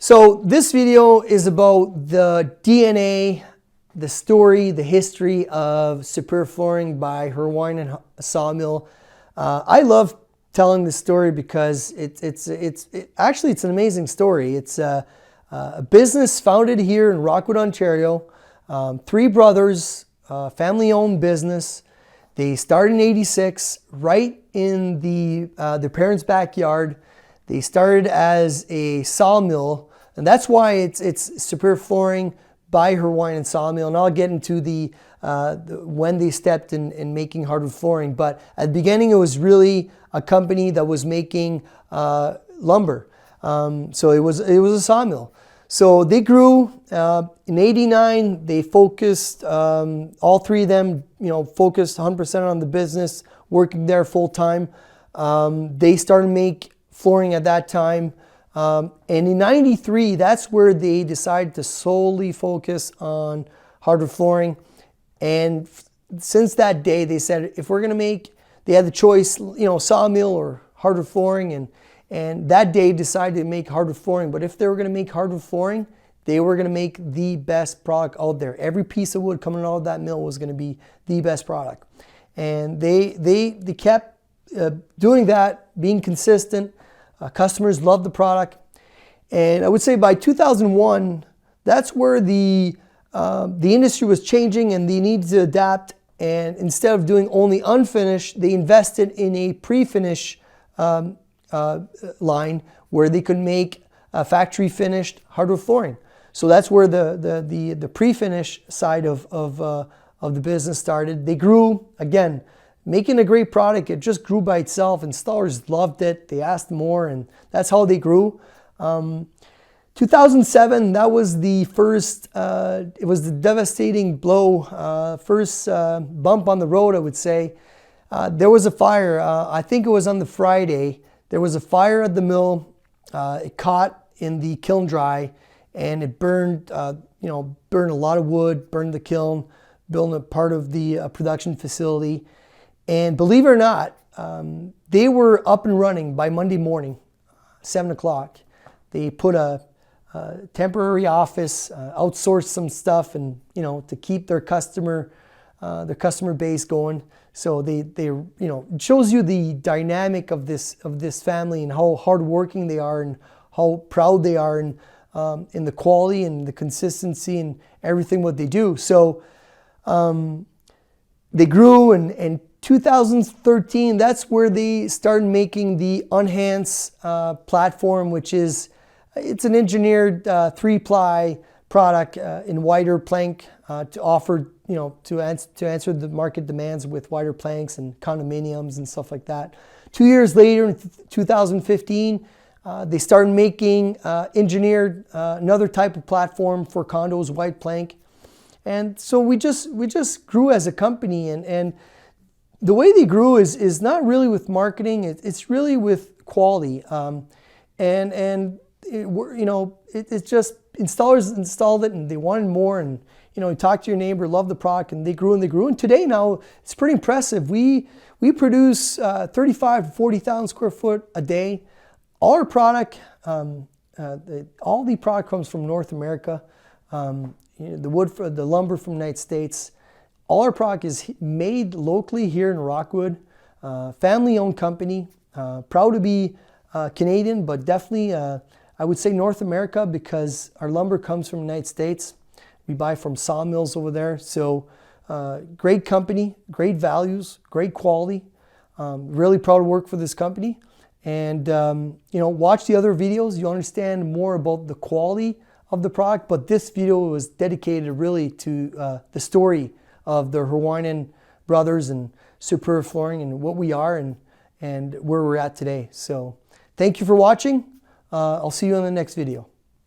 So this video is about the DNA, the story, the history of Superior Flooring by Herwynen Sawmill. I love telling this story because it's an amazing story. It's a business founded here in Rockwood, Ontario. Three brothers, family-owned business. They started in '86, right in their parents' backyard. They started as a sawmill, and that's why it's Superior Flooring by Herwynen Sawmill. And I'll get into the when they stepped in making hardwood flooring. But at the beginning, it was really a company that was making lumber. So it was a sawmill. So they grew. In '89, they focused, all three of them, focused 100% on the business, working there full time. They started to make flooring at that time. And in '93, that's where they decided to solely focus on hardwood flooring. And since that day, they said if we're going to make, they had the choice, sawmill or hardwood flooring. And that day decided to make hardwood flooring. But if they were going to make hardwood flooring, they were going to make the best product out there. Every piece of wood coming out of that mill was going to be the best product. And they kept doing that, being consistent. Customers loved the product. And I would say by 2001, that's where the industry was changing and they needed to adapt. And instead of doing only unfinished, they invested in a pre-finish line where they could make factory finished hardwood flooring. So that's where the pre-finish side of the business started. They grew, again, making a great product. It just grew by itself. Installers loved it. They asked more, and that's how they grew. 2007, that was the first, it was the devastating blow, first bump on the road, I would say. There was a fire, I think it was on the Friday. There was a fire at the mill. It caught in the kiln dry, and it burned, burned a lot of wood, burned the kiln, built a part of the production facility. And believe it or not, they were up and running by Monday morning, 7 o'clock. They put a temporary office, outsourced some stuff, and to keep their customer base going. So they it shows you the dynamic of this family and how hardworking they are and how proud they are in the quality and the consistency and everything what they do. So they grew, and 2013, that's where they started making the Unhance platform, which is, it's an engineered 3-ply product in wider plank to offer, to answer the market demands with wider planks and condominiums and stuff like that. 2 years later, in 2015, they started making engineered another type of platform for condos, wide plank. And so we just grew as a company, and the way they grew is not really with marketing. It's really with quality, it's just installers installed it and they wanted more, and you talk to your neighbor, love the product, and they grew and they grew. And today now it's pretty impressive. We produce 35 to 40,000 square foot a day. All our product, all the product comes from North America. The wood, the lumber from the United States. All our product is made locally here in Rockwood. Family-owned company. Proud to be Canadian, but definitely I would say North America, because our lumber comes from the United States. We buy from sawmills over there. So great company, great values, great quality. Really proud to work for this company. And watch the other videos. You understand more about the quality of the product. But this video was dedicated really to the story of the Herwynen brothers and Superior Flooring and what we are and where we're at today. So thank you for watching. I'll see you in the next video.